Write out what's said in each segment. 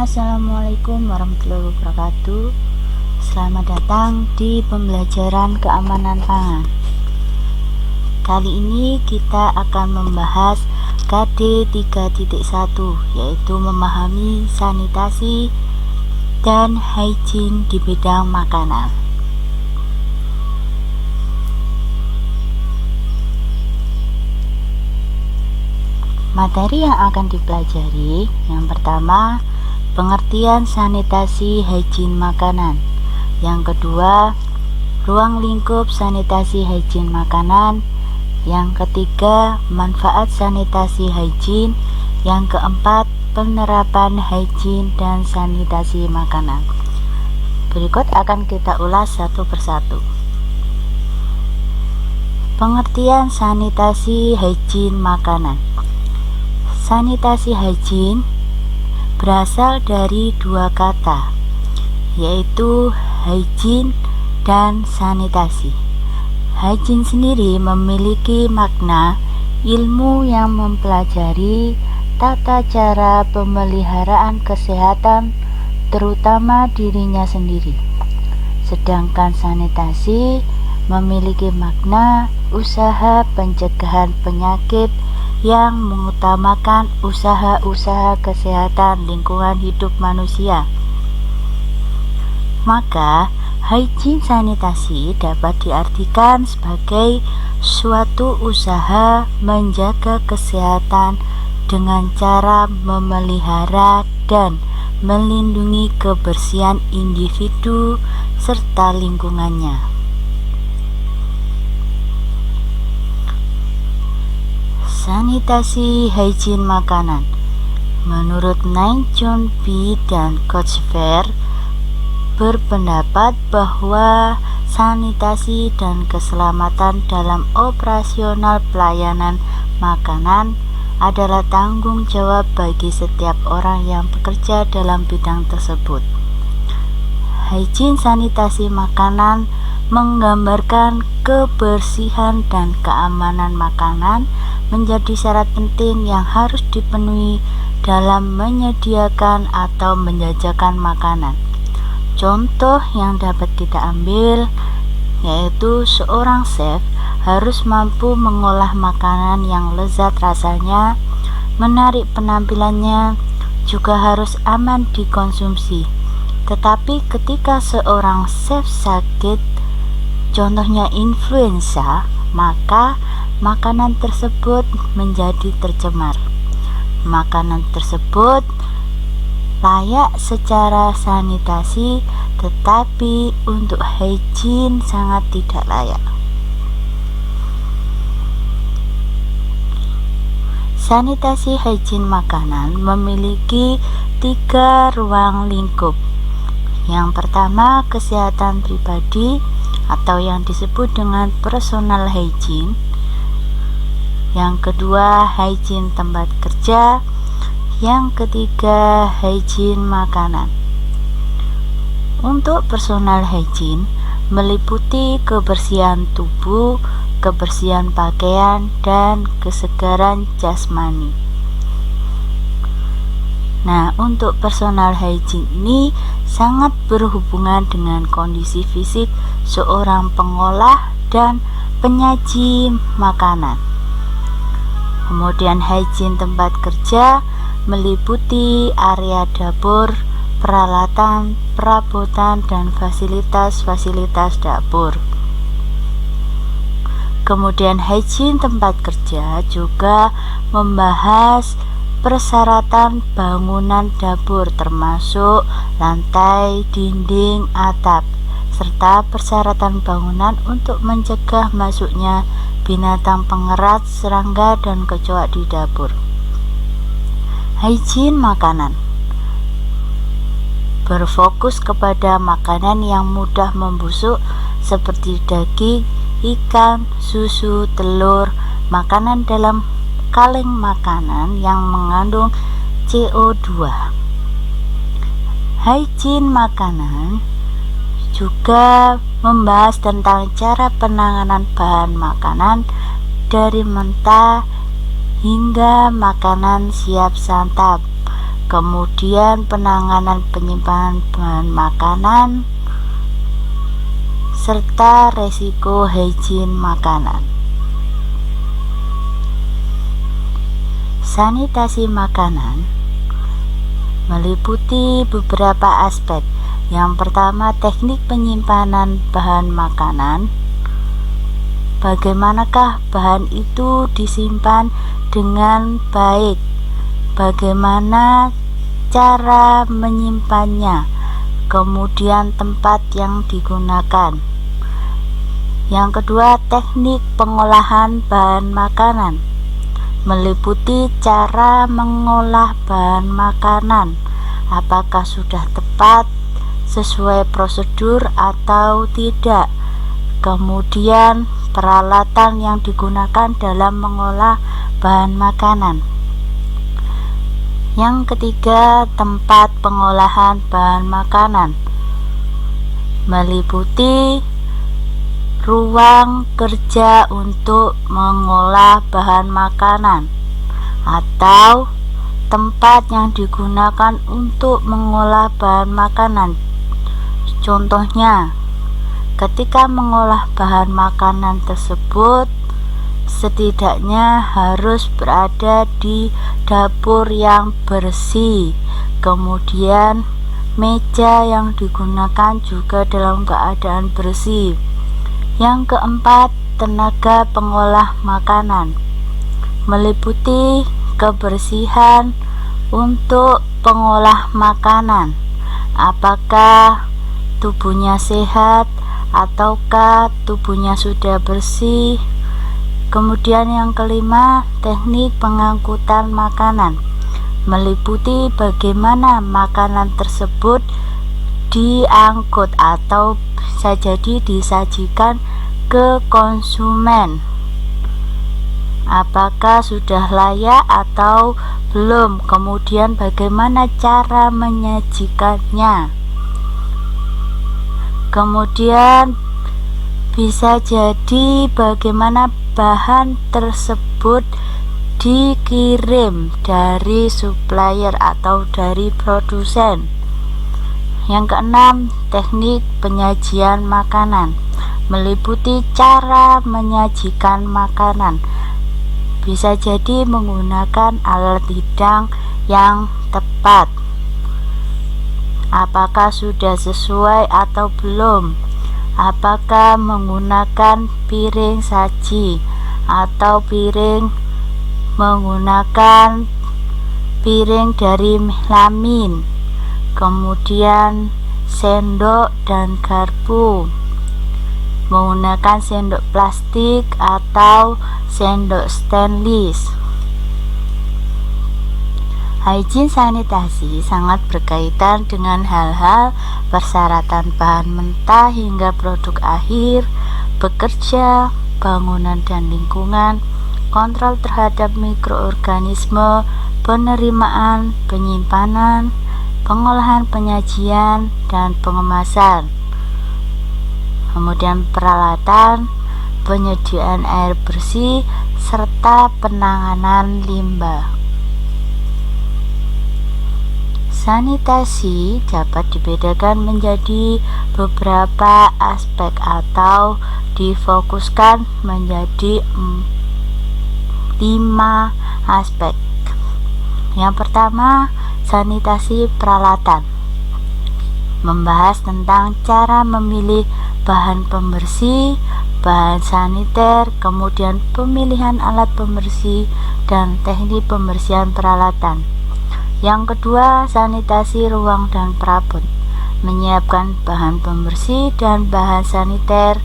Assalamualaikum warahmatullahi wabarakatuh. Selamat datang di pembelajaran keamanan pangan. Kali ini kita akan membahas KD 3.1, yaitu memahami sanitasi dan hygiene di bidang makanan. Materi yang akan dipelajari, yang pertama, pengertian sanitasi hygiene makanan. Yang kedua, ruang lingkup sanitasi hygiene makanan. Yang ketiga, manfaat sanitasi hygiene. Yang keempat, penerapan hygiene dan sanitasi makanan. Berikut akan kita ulas satu persatu. Pengertian sanitasi hygiene makanan. Sanitasi hygiene berasal dari dua kata, yaitu hygiene dan sanitasi. Hygiene sendiri memiliki makna ilmu yang mempelajari tata cara pemeliharaan kesehatan, terutama dirinya sendiri. Sedangkan sanitasi memiliki makna usaha pencegahan penyakit yang mengutamakan usaha-usaha kesehatan lingkungan hidup manusia. Maka, hygiene sanitasi dapat diartikan sebagai suatu usaha menjaga kesehatan dengan cara memelihara dan melindungi kebersihan individu serta lingkungannya. Sanitasi hygiene makanan. Menurut Naing Chun Pi dan Coach Fair berpendapat bahwa sanitasi dan keselamatan dalam operasional pelayanan makanan adalah tanggung jawab bagi setiap orang yang bekerja dalam bidang tersebut. Hygiene sanitasi makanan menggambarkan kebersihan dan keamanan makanan menjadi syarat penting yang harus dipenuhi dalam menyediakan atau menjajakan makanan. Contoh yang dapat kita ambil yaitu seorang chef harus mampu mengolah makanan yang lezat rasanya, menarik penampilannya, juga harus aman dikonsumsi. Tetapi ketika seorang chef sakit, contohnya influenza, maka makanan tersebut menjadi tercemar. Makanan tersebut layak secara sanitasi, tetapi untuk hygiene sangat tidak layak. Sanitasi hygiene makanan memiliki 3 ruang lingkup. Yang pertama, kesehatan pribadi atau yang disebut dengan personal hygiene. Yang kedua, hygiene tempat kerja. Yang ketiga, hygiene makanan. Untuk personal hygiene meliputi kebersihan tubuh, kebersihan pakaian, dan kesegaran jasmani. Nah, untuk personal hygiene ini sangat berhubungan dengan kondisi fisik seorang pengolah dan penyaji makanan. Kemudian hygiene tempat kerja meliputi area dapur, peralatan, perabotan, dan fasilitas-fasilitas dapur. Kemudian hygiene tempat kerja juga membahas persyaratan bangunan dapur termasuk lantai, dinding, atap, serta persyaratan bangunan untuk mencegah masuknya binatang pengerat, serangga, dan kecoak di dapur. Hygiene makanan berfokus kepada makanan yang mudah membusuk seperti daging, ikan, susu, telur, makanan dalam kaleng makanan yang mengandung CO2. Hygiene makanan juga membahas tentang cara penanganan bahan makanan dari mentah hingga makanan siap santap, kemudian penanganan penyimpanan bahan makanan, serta resiko higien makanan. Sanitasi makanan meliputi beberapa aspek. Yang pertama, teknik penyimpanan bahan makanan. Bagaimanakah bahan itu disimpan dengan baik? Bagaimana cara menyimpannya? Kemudian tempat yang digunakan. Yang kedua, teknik pengolahan bahan makanan meliputi cara mengolah bahan makanan, apakah sudah tepat sesuai prosedur atau tidak. Kemudian peralatan yang digunakan dalam mengolah bahan makanan. Yang ketiga, tempat pengolahan bahan makanan meliputi ruang kerja untuk mengolah bahan makanan atau tempat yang digunakan untuk mengolah bahan makanan. Contohnya, ketika mengolah bahan makanan tersebut setidaknya harus berada di dapur yang bersih, kemudian meja yang digunakan juga dalam keadaan bersih. Yang keempat, tenaga pengolah makanan meliputi kebersihan untuk pengolah makanan, apakah tubuhnya sehat ataukah tubuhnya sudah bersih. Kemudian yang kelima, teknik pengangkutan makanan meliputi bagaimana makanan tersebut diangkut atau bisa jadi disajikan ke konsumen, apakah sudah layak atau belum, kemudian bagaimana cara menyajikannya. Kemudian bisa jadi bagaimana bahan tersebut dikirim dari supplier atau dari produsen. Yang keenam, teknik penyajian makanan meliputi cara menyajikan makanan. Bisa jadi menggunakan alat hidang yang tepat. Apakah sudah sesuai atau belum? Apakah menggunakan piring saji atau menggunakan piring dari melamin, kemudian sendok dan garpu, menggunakan sendok plastik atau sendok stainless. Higien sanitasi sangat berkaitan dengan hal-hal persyaratan bahan mentah hingga produk akhir, bekerja, bangunan dan lingkungan, kontrol terhadap mikroorganisme, penerimaan, penyimpanan, pengolahan, penyajian, dan pengemasan. Kemudian peralatan, penyediaan air bersih, serta penanganan limbah. Sanitasi dapat dibedakan menjadi beberapa aspek atau difokuskan menjadi 5 aspek. Yang pertama, sanitasi peralatan membahas tentang cara memilih bahan pembersih, bahan saniter, kemudian pemilihan alat pembersih dan teknik pembersihan peralatan. Yang kedua, sanitasi ruang dan perabot menyiapkan bahan pembersih dan bahan saniter,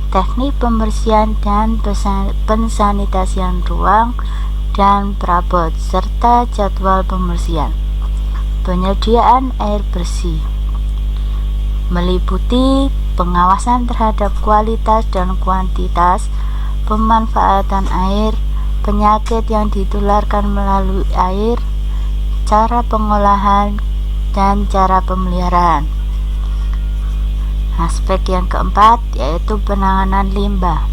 teknik pembersihan dan pensanitasian ruang dan perabot, serta jadwal pembersihan. Penyediaan air bersih meliputi pengawasan terhadap kualitas dan kuantitas pemanfaatan air, penyakit yang ditularkan melalui air, cara pengolahan, dan cara pemeliharaan. Aspek yang keempat yaitu penanganan limbah,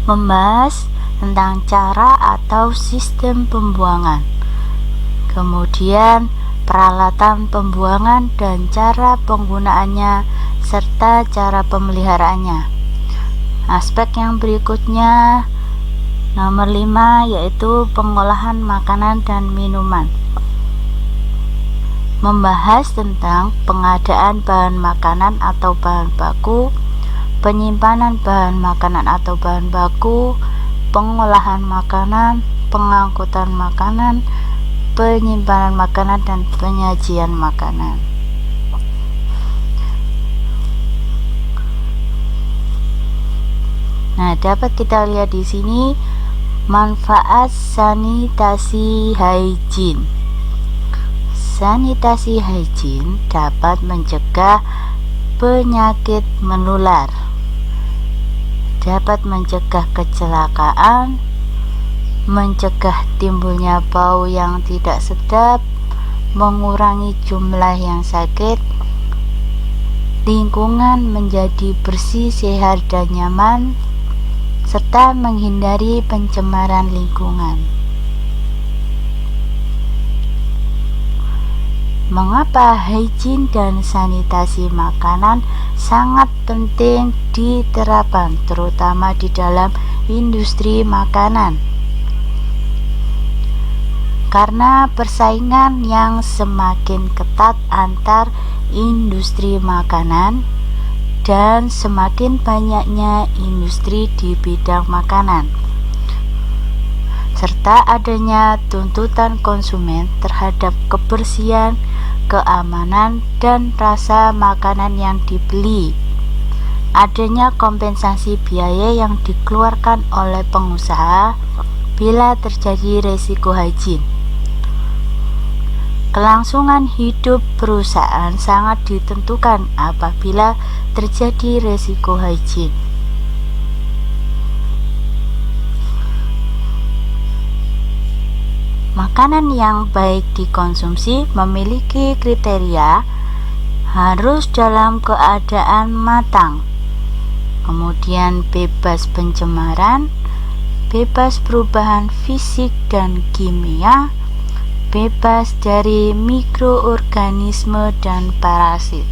membahas tentang cara atau sistem pembuangan. kemudian peralatan pembuangan dan cara penggunaannya, serta cara pemeliharaannya. Aspek yang berikutnya, nomor 5, yaitu pengolahan makanan dan minuman. Membahas tentang pengadaan bahan makanan atau bahan baku, penyimpanan bahan makanan atau bahan baku, pengolahan makanan, pengangkutan makanan, penyimpanan makanan, dan penyajian makanan. Nah, dapat kita lihat di sini manfaat sanitasi hygiene. Sanitasi hygiene dapat mencegah penyakit menular, dapat mencegah kecelakaan, mencegah timbulnya bau yang tidak sedap, mengurangi jumlah yang sakit, lingkungan menjadi bersih, sehat, dan nyaman, serta menghindari pencemaran lingkungan. Mengapa hygiene dan sanitasi makanan sangat penting diterapkan, terutama di dalam industri makanan? Karena persaingan yang semakin ketat antar industri makanan dan semakin banyaknya industri di bidang makanan, serta adanya tuntutan konsumen terhadap kebersihan, keamanan, dan rasa makanan yang dibeli. Adanya kompensasi biaya yang dikeluarkan oleh pengusaha bila terjadi resiko hygiene. Kelangsungan hidup perusahaan sangat ditentukan apabila terjadi resiko hygiene. Makanan yang baik dikonsumsi memiliki kriteria harus dalam keadaan matang, kemudian bebas pencemaran, bebas perubahan fisik dan kimia, bebas dari mikroorganisme dan parasit.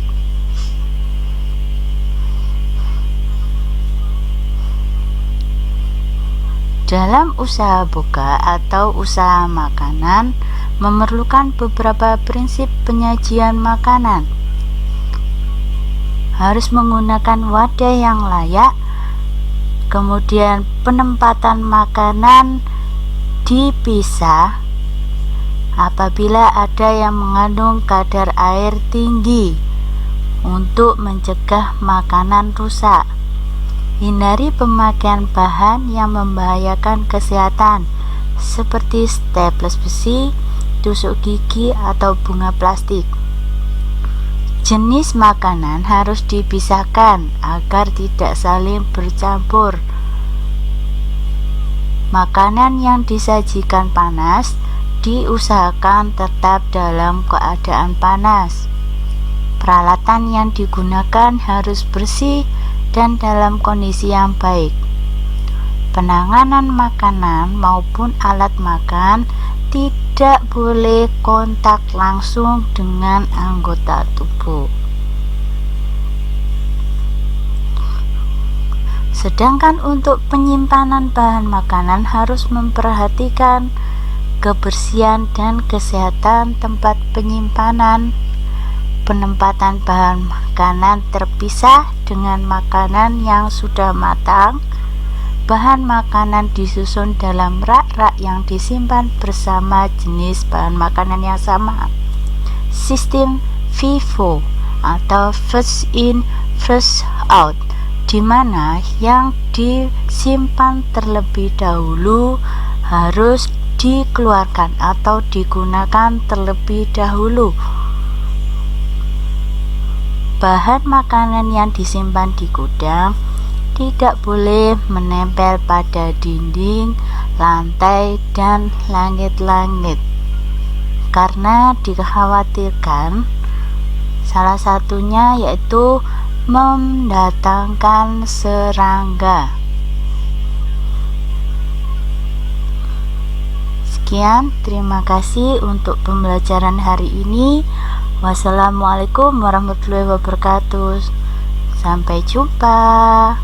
Dalam usaha buka atau usaha makanan memerlukan beberapa prinsip penyajian makanan. Harus menggunakan wadah yang layak, kemudian penempatan makanan dipisah apabila ada yang mengandung kadar air tinggi untuk mencegah makanan rusak. Hindari pemakaian bahan yang membahayakan kesehatan seperti staples besi, tusuk gigi, atau bunga plastik. Jenis makanan harus dipisahkan agar tidak saling bercampur. Makanan yang disajikan panas diusahakan tetap dalam keadaan panas. Peralatan yang digunakan harus bersih dan dalam kondisi yang baik. Penanganan makanan maupun alat makan tidak boleh kontak langsung dengan anggota tubuh. Sedangkan untuk penyimpanan bahan makanan harus memperhatikan kebersihan dan kesehatan tempat penyimpanan. Penempatan bahan makanan terpisah dengan makanan yang sudah matang. Bahan makanan disusun dalam rak-rak yang disimpan bersama jenis bahan makanan yang sama. Sistem FIFO atau first in first out, di mana yang disimpan terlebih dahulu harus dikeluarkan atau digunakan terlebih dahulu. Bahan makanan yang disimpan di gudang tidak boleh menempel pada dinding, lantai, dan langit-langit karena dikhawatirkan salah satunya yaitu mendatangkan serangga. Sekian, terima kasih untuk pembelajaran hari ini. Wassalamualaikum warahmatullahi wabarakatuh. Sampai jumpa.